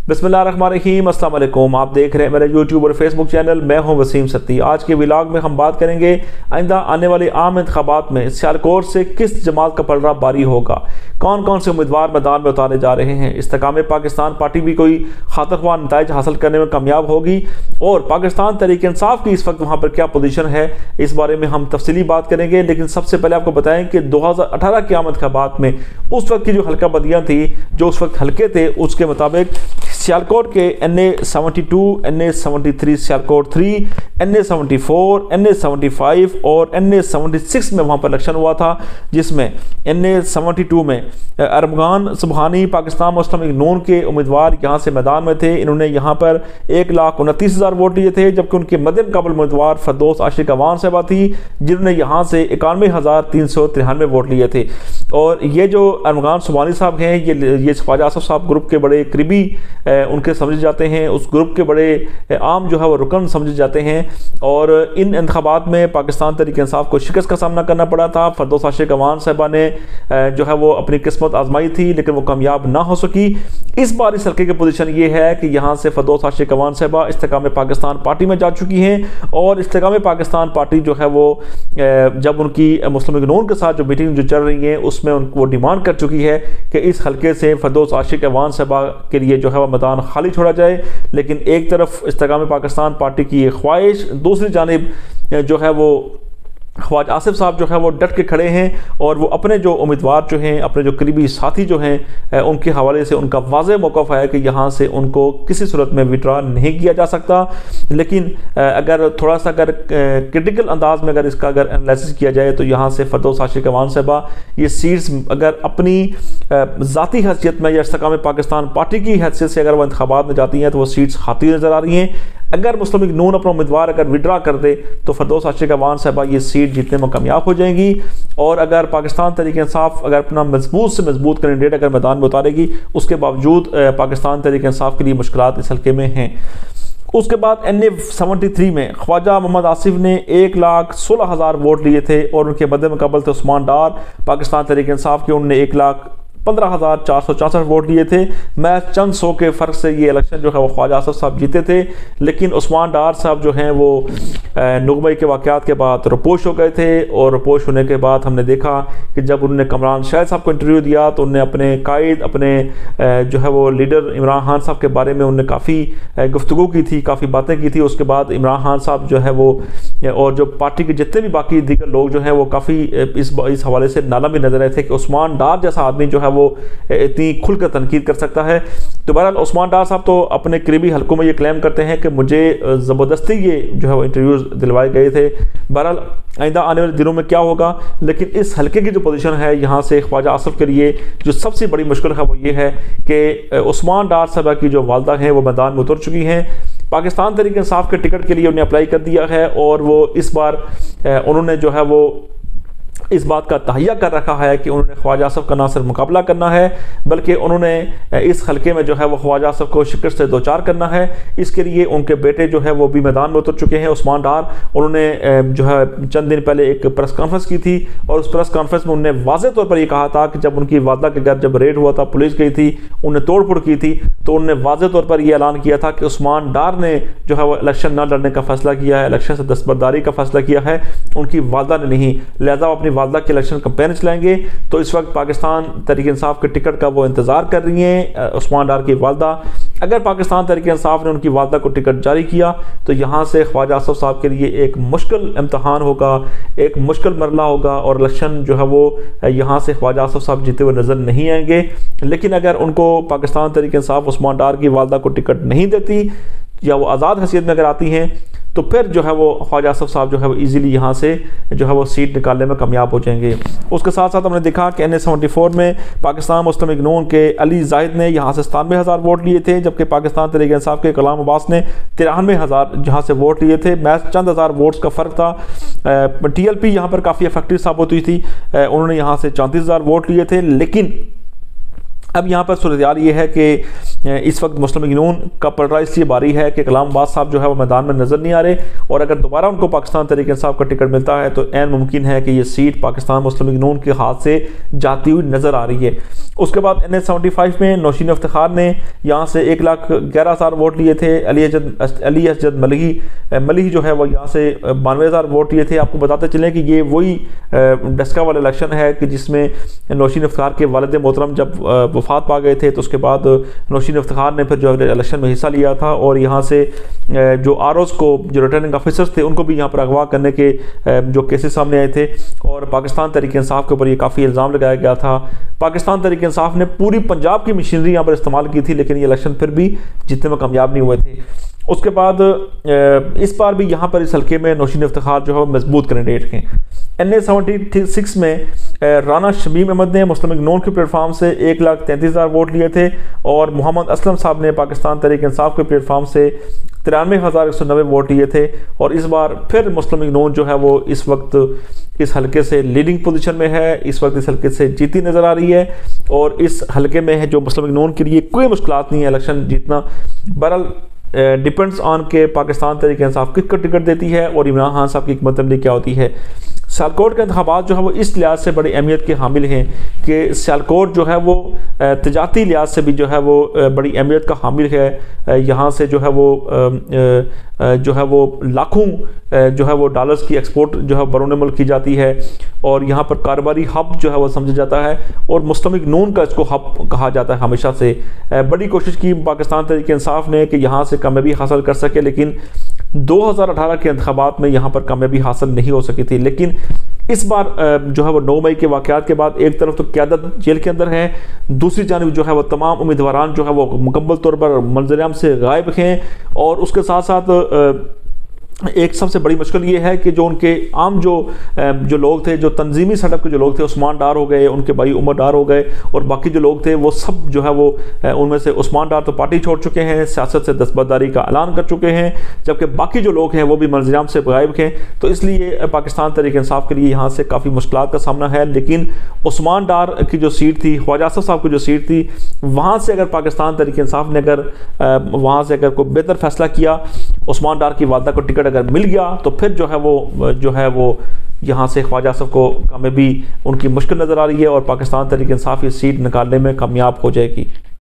बिस्मिल्लाहिर्रहमानिर्रहीम। अस्सलाम वालेकुम। आप देख रहे हैं मेरा यूट्यूब और फेसबुक चैनल। मैं हूं वसीम सत्ती। आज के व्लॉग में हम बात करेंगे आइंदा आने वाले आम इंतखाबात में सियालकोट से किस जमात का पलड़ा बारी होगा, कौन कौन से उम्मीदवार मैदान में उतारे जा रहे हैं, इस्तेकाम पाकिस्तान पार्टी भी कोई खातरख्वाह नताइज हासिल करने में कामयाब होगी और पाकिस्तान तहरीक इंसाफ की इस वक्त वहाँ पर क्या पोजीशन है, इस बारे में हम तफसीली बात करेंगे। लेकिन सबसे पहले आपको बताएं कि 2018 के आम इंतखाबात में उस वक्त की जो हल्का बंदियाँ थी, जो उस वक्त हल्के थे, उसके मुताबिक सियालकोट के NA 72, NA 73 Sialkot 3, NA 74, NA 75 और NA 76 में वहाँ पर इलेक्शन हुआ था, जिसमें NA 72 में अरमगान सुबहानी पाकिस्तान मुस्लिम लीग नून के उम्मीदवार यहाँ से मैदान में थे। इन्होंने यहाँ पर 1,29,000 वोट लिए थे, जबकि उनके मद्देम काबिल उम्मीदवार फरदौस आशिक अवान साहबा थी, जिन्होंने यहाँ से 91,393 वोट लिए थे। और ये जो अरमगान सुबहानी साहब हैं, ये ख्वाजा आसिफ साहब ग्रुप के बड़े करीबी उनके समझे जाते हैं, उस ग्रुप के बड़े आम जो है वो रुकन समझे जाते हैं। और इन इंतखाबात में पाकिस्तान तहरीक इंसाफ को शिकस्त का सामना करना पड़ा था। फरदौस आशिक अवान साहबा ने जो है वो अपनी किस्मत आजमाई थी, लेकिन वो कामयाब ना हो सकी। इस बार इस हल्के की पोजीशन ये है कि यहाँ से फरदौस आशिक अवान साहबा इस्तेकाम पाकिस्तान पार्टी में जा चुकी हैं और इस्तेकाम पाकिस्तान पार्टी जो है वो जब उनकी मुस्लिम लीग नून के साथ जो मीटिंग जो चल रही है, उसमें वो डिमांड कर चुकी है कि इस हल्के से फरदौस आशिक अवान साहबा के लिए जो है वो मैदान खाली छोड़ा जाए। लेकिन एक तरफ इस्तेकाम पाकिस्तान पार्टी की ये ख्वाहिश, दूसरी जानिब जो है वो ख्वाजा आसिफ साहब जो है वो डट के खड़े हैं और वो अपने जो उम्मीदवार जो हैं, अपने जो करीबी साथी जो हैं, उनके हवाले से उनका वाज़ेह मौक़िफ़ है कि यहाँ से उनको किसी सूरत में विड्रॉ नहीं किया जा सकता। लेकिन अगर थोड़ा सा क्रिटिकल अंदाज में अगर इसका एनालिसिस किया जाए तो यहाँ से फरदौस आशिक अवान साहबा ये सीट्स अगर अपनी ज़ाती हैसियत में या इस्तेकाम पाकिस्तान पार्टी की हैसियत से अगर वो इंतखाबात में जाती हैं तो वो सीट्स खाती नज़र आ रही हैं। अगर मुस्लिम लीग नून अपना उम्मीदवार अगर विड्रा कर दे तो फरदौस आशिक अवान साहबा ये सीट जीतने में कामयाब हो जाएंगी। और अगर पाकिस्तान तहरीक इंसाफ अगर अपना मजबूत से मजबूत कैंडिडेट अगर मैदान में उतारेगी, उसके बावजूद पाकिस्तान तहरीक इंसाफ के लिए मुश्किलात इस हल्के में हैं। उसके बाद NA 73 में ख्वाजा मोहम्मद आसिफ ने 1,16,000 वोट लिए थे और उनके मद्दे मुकाबल थे उस्मान डार पाकिस्तान तहरीक इंसाफ के, उन्होंने 1,15,464 वोट लिए थे। मैं चंद सौ के फ़र्क से ये इलेक्शन जो है वो ख्वाजा आसिफ साहब जीते थे। लेकिन उस्मान डार साहब जो हैं वो नुगमई के वाक़यात के बाद रुपोश हो गए थे और रुपोश होने के बाद हमने देखा कि जब उन्होंने कमरान शाहिद साहब को इंटरव्यू दिया तो उन्होंने अपने कायद, अपने जो है वो लीडर इमरान खान साहब के बारे में उन्होंने काफ़ी गुफ्तगू की थी, काफ़ी बातें की थी। उसके बाद इमरान खान साहब जो है वो और जो पार्टी के जितने भी बाकी दीगर लोग जो हैं वो काफ़ी इस हवाले से नाला भी नजर आए थे कि उस्मान डार जैसा आदमी जो है वो इतनी खुलकर तनकीद कर सकता है। तो बहरहाल उस्मान डार साहब तो अपने करीबी हलकों में ये क्लेम करते हैं कि मुझे ज़बरदस्ती ये जो है वो इंटरव्यूज़ दिलवाए गए थे। बहरहाल आइंदा आने वाले दिनों में क्या होगा, लेकिन इस हल्के की जो पोजीशन है यहाँ से ख्वाजा आसिफ के लिए जो सबसे बड़ी मुश्किल है वो ये है कि उस्मान डार साहबा की जो वालदा हैं वो मैदान में उतर चुकी हैं। पाकिस्तान तहरीक इंसाफ के टिकट के लिए उन्हें अप्लाई कर दिया है और वो इस बार उन्होंने जो है वो इस बात का तहैया कर रखा है कि उन्होंने ख्वाजा आसिफ का ना सिर्फ मुकाबला करना है, बल्कि उन्होंने इस हल्के में जो है वो ख्वाजा आसिफ को शिकस्त से दो चार करना है। इसके लिए उनके बेटे जो है वो भी मैदान में उतर चुके हैं, उस्मान डार। उन्होंने जो है चंद दिन पहले एक प्रेस कॉन्फ्रेंस की थी और उस प्रेस कॉन्फ्रेंस में उन्होंने वाज़ेह तौर पर यह कहा था कि जब उनकी वालदा के घर जब रेड हुआ था, पुलिस गई थी, उन्हें तोड़ फोड़ की थी, तो उन्होंने वाज़ेह तौर पर यह ऐलान किया था कि उस्मान डार ने जो है वो इलेक्शन न लड़ने का फैसला किया है, इलेक्शन से दस्तबरदारी का फैसला किया है, उनकी वालदा ने नहीं। लिहाजा वो अपनी वालदा के इलेक्शन कंपेन चलाएंगे। तो इस वक्त पाकिस्तान तहरीक इंसाफ के टिकट का वो इंतज़ार कर रही हैं उस्मान डार की वालदा। अगर पाकिस्तान तहरीक इंसाफ ने उनकी वालदा को टिकट जारी किया तो यहाँ से ख्वाजा आसिफ साहब के लिए एक मुश्किल इम्तहान होगा, एक मुश्किल मरला होगा और इलेक्शन जो है वो यहाँ से ख्वाजा आसिफ साहब जीते हुए नज़र नहीं आएंगे। लेकिन अगर उनको पाकिस्तान तहरीक इंसाफ उस्मान डार की वालदा को टिकट नहीं देती या वो आज़ाद हैसियत में अगर आती हैं तो फिर जो है वो ख्वाजा आसिफ साहब जो है वो ईज़िली यहाँ से जो है वो सीट निकालने में कामयाब हो जाएंगे। उसके साथ साथ हमने देखा कि NA 74 में पाकिस्तान मुस्लिम लीग नून के अली जाहिद ने यहाँ से 97,000 वोट लिए थे, जबकि पाकिस्तान तहरीक इंसाफ के कलाम अब्बास ने 93,000 जहाँ से वोट लिए थे। मैच चंद हज़ार वोट्स का फ़र्क था। TLP यहाँ पर काफ़ी इफेक्टिव साबित हुई थी, उन्होंने यहाँ से 34,000 वोट लिए थे। लेकिन अब यहाँ पर सूरत ये है कि इस वक्त मुस्लिम लीग नून का पलड़ा इसलिए बारी है कि कलाम अब्बास साहब जो है वो मैदान में नज़र नहीं आ रहे और अगर दोबारा उनको पाकिस्तान तहरीक इंसाफ का टिकट मिलता है तो ऐन मुमकिन है कि ये सीट पाकिस्तान मुस्लिम लीग नून के हाथ से जाती हुई नज़र आ रही है। اس کے بعد NH-75 میں نوشین افتخار نے یہاں سے 1,11,000 ووٹ لیے تھے. علی اسجد ملہی جو ہے وہ یہاں سے 92,000 ووٹ لیے تھے. آپ کو بتاتے چلیں کہ یہ وہی ڈسکا والا الیکشن ہے کہ جس میں نوشین افتخار کے والد محترم جب وفات پا گئے تھے تو اس کے بعد نوشین افتخار نے پھر جو الیکشن میں حصہ لیا تھا اور یہاں سے جو ROs کو جو ریٹرننگ آفیسرز تھے ان کو بھی یہاں پر اغوا کرنے کے جو کیسز سامنے آئے تھے اور پاکستان تحریک انصاف کے اوپر یہ کافی الزام لگایا گیا تھا. پاکستان تحریک انصاف نے پوری پنجاب کی مشینری یہاں پر استعمال کی تھی لیکن یہ الیکشن پھر بھی جتنے میں کامیاب نہیں ہوئے تھے. اس کے بعد اس بار بھی یہاں پر اس حلقے میں نوشین افتخار جو ہے مضبوط کینڈیڈیٹ ہیں. NH-76 میں رانا شمیم احمد نے مسلم لیگ نون کے پلیٹ فارم سے 1,33,000 ووٹ لیے تھے اور محمد اسلم صاحب نے پاکستان تحریک انصاف کے پلیٹ فارم سے 93,190 ووٹ لیے تھے. اور اس بار پھر مسلم لیگ نون جو ہے وہ اس وقت اس حلقے سے لیڈنگ پوزیشن میں ہے, اس وقت اس حلقے سے جیتی نظر آ رہی ہے اور اس حلقے میں ہے جو مسلم لیگ نون کے لیے کوئی مشکلات نہیں ہے الیکشن جیتنا. بہرحال ڈیپینڈس آن کہ پاکستان تحریک انصاف کس کو ٹکٹ دیتی ہے اور عمران خان صاحب کی حکمت عملی کیا ہوتی ہے. سیالکوٹ کے انتخابات جو ہے وہ اس لحاظ سے بڑی اہمیت کے حامل ہیں کہ سیالکوٹ جو ہے وہ تجارتی لحاظ سے بھی جو ہے وہ بڑی اہمیت کا حامل ہے. یہاں سے جو ہے وہ لاکھوں جو ہے وہ ڈالرز کی ایکسپورٹ جو ہے بیرون ملک کی جاتی ہے اور یہاں پر کاروباری ہب جو ہے وہ سمجھا جاتا ہے اور مسلم لیگ نون کا اس کو ہب کہا جاتا ہے. ہمیشہ سے بڑی کوشش کی پاکستان تحریک انصاف نے کہ یہاں سے کامیابی حاصل کر سکے لیکن 2018 کے انتخابات میں یہاں پر کامیابی حاصل نہیں ہو سکی تھی. لیکن اس بار جو ہے وہ 9 مئی کے واقعات کے بعد ایک طرف تو قیادت جیل کے اندر ہے, دوسری جانب جو ہے وہ تمام امیدواران جو ہے وہ مکمل طور پر منظر عام سے غائب ہیں اور اس کے ساتھ ساتھ ایک سب سے بڑی مشکل یہ ہے کہ جو ان کے عام جو لوگ تھے, جو تنظیمی سیٹ اپ کے جو لوگ تھے, عثمان ڈار ہو گئے, ان کے بھائی عمر ڈار ہو گئے اور باقی جو لوگ تھے وہ سب جو ہے وہ ان میں سے عثمان ڈار تو پارٹی چھوڑ چکے ہیں, سیاست سے دستبرداری کا اعلان کر چکے ہیں, جبکہ باقی جو لوگ ہیں وہ بھی منظر عام سے غائب ہیں. تو اس لیے پاکستان تحریک انصاف کے لیے یہاں سے کافی مشکلات کا سامنا ہے. لیکن عثمان ڈار کی جو سیٹ تھی, خواجہ اصف صاحب کی جو سیٹ تھی, وہاں سے اگر پاکستان تحریک انصاف نے وہاں سے اگر کوئی بہتر فیصلہ کیا, عثمان ڈار کی والدہ کو ٹکٹ اگر مل گیا تو پھر جو ہے وہ یہاں سے خواجہ اصف کو کامیابی ان کی مشکل نظر آ رہی ہے اور پاکستان تحریک انصاف یہ سیٹ نکالنے میں کامیاب ہو جائے گی.